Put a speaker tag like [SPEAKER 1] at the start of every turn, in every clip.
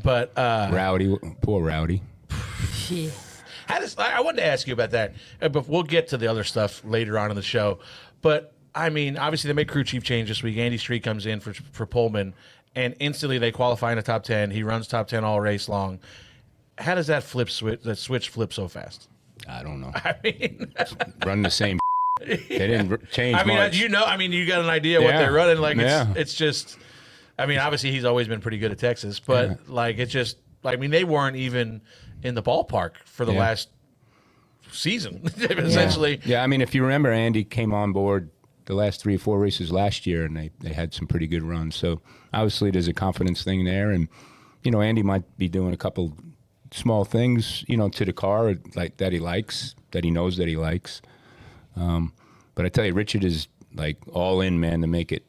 [SPEAKER 1] But
[SPEAKER 2] Rowdy, poor Rowdy.
[SPEAKER 1] I wanted to ask you about that, but we'll get to the other stuff later on in the show. But I mean, obviously they made crew chief change this week. Andy Street comes in for Pullman, and instantly they qualify in the top 10. He runs top 10 all race long. How does that switch flip so fast?
[SPEAKER 2] I don't know.
[SPEAKER 1] I mean,
[SPEAKER 2] run the same. They didn't change
[SPEAKER 1] I mean,
[SPEAKER 2] much.
[SPEAKER 1] you got an idea what they're running. Like
[SPEAKER 2] Yeah.
[SPEAKER 1] it's just. I mean, obviously he's always been pretty good at Texas, but like it's just. I mean, they weren't even in the ballpark for the last season, essentially.
[SPEAKER 2] Yeah, I mean, if you remember, Andy came on board the last 3 or 4 races last year, and they had some pretty good runs. So obviously there's a confidence thing there, and Andy might be doing a couple small things, to the car like that he likes, that he knows that he likes. But I tell you, Richard is like all in, man, to make it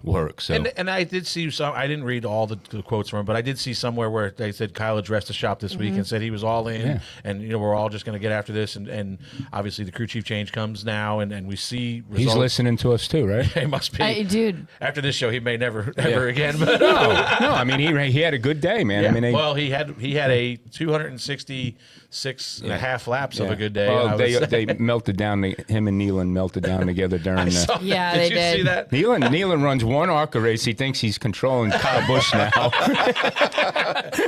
[SPEAKER 2] work. So
[SPEAKER 1] and I did see some. I didn't read all the quotes from him, but I did see somewhere where they said Kyle addressed the shop this week and said he was all in, and we're all just going to get after this. And obviously the crew chief change comes now, and we see results.
[SPEAKER 2] He's listening to us too, right?
[SPEAKER 1] He must be,
[SPEAKER 3] dude.
[SPEAKER 1] After this show, he may never ever again. But
[SPEAKER 2] no. I mean, he had a good day, man.
[SPEAKER 1] Yeah.
[SPEAKER 2] I mean,
[SPEAKER 1] he had a 266 and a half laps of a good day.
[SPEAKER 2] Well, they melted down. Him and Neelen melted down together during the.
[SPEAKER 3] Yeah,
[SPEAKER 1] did
[SPEAKER 3] they
[SPEAKER 1] you
[SPEAKER 3] did.
[SPEAKER 1] see that?
[SPEAKER 2] Neelen runs ONE ARCA race. He thinks he's controlling Kyle Busch now.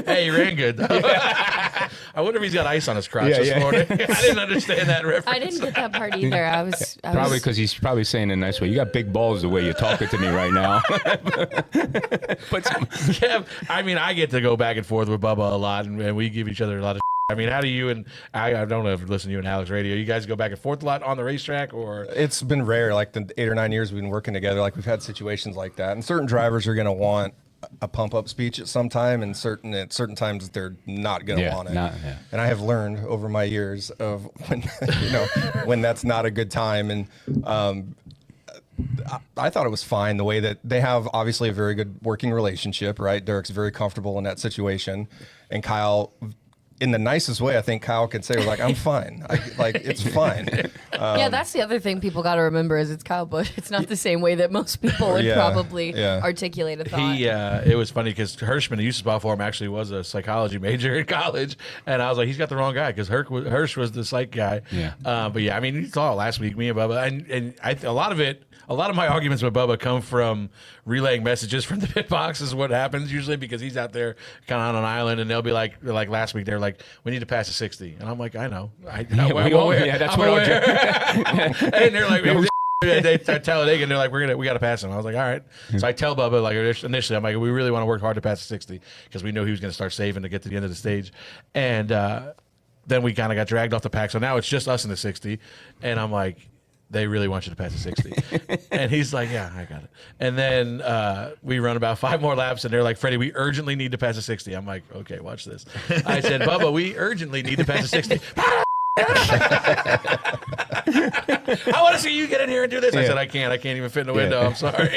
[SPEAKER 1] Hey, he ran good. I wonder if he's got ice on his crotch this morning. I didn't understand that reference.
[SPEAKER 3] I didn't get that part either. I was
[SPEAKER 2] Probably because he's probably saying it a nice way. You got big balls the way you're talking to me right now.
[SPEAKER 1] Kev, I mean, I get to go back and forth with Bubba a lot, and we give each other a lot of. I mean, how do you and I don't know if you listen to you and Alex Radio. You guys go back and forth a lot on the racetrack, or
[SPEAKER 4] it's been rare. Like the 8 or 9 years we've been working together, like we've had situations like that. And certain drivers are going to want a pump up speech at some time, and at certain times they're not going to want it. And I have learned over my years of when when that's not a good time. And I thought it was fine the way that they have obviously a very good working relationship, right? Derek's very comfortable in that situation, and Kyle. In the nicest way, I think Kyle could say, like, I'm fine. It's fine.
[SPEAKER 3] Yeah, that's the other thing people got to remember is it's Kyle Busch. It's not the same way that most people would probably articulate a thought.
[SPEAKER 1] It was funny because Hirschman, who used to spot for him, actually was a psychology major in college. And I was like, he's got the wrong guy because Hirsch was the psych guy.
[SPEAKER 2] Yeah.
[SPEAKER 1] But yeah, I mean, you saw it last week, me and Bubba. And a lot of my arguments with Bubba come from relaying messages from the pit box is what happens usually because he's out there kind of on an island and they'll be like last week, they're like, we need to pass a 60. And I'm like, I know.
[SPEAKER 2] That's what I'll do.
[SPEAKER 1] And they're like, they tell it, and they're like, we got to pass him. I was like, all right. So I tell Bubba, like initially, I'm like, we really want to work hard to pass a 60 because we knew he was going to start saving to get to the end of the stage. And then we kind of got dragged off the pack. So now it's just us in the 60. And I'm like, they really want you to pass a 60. And he's like, yeah, I got it. And then we run about 5 more laps, and they're like, Freddie, we urgently need to pass a 60. I'm like, okay, watch this. I said, Bubba, we urgently need to pass a 60. I want to see you get in here and do this. I said, I can't even fit in the window. I'm sorry.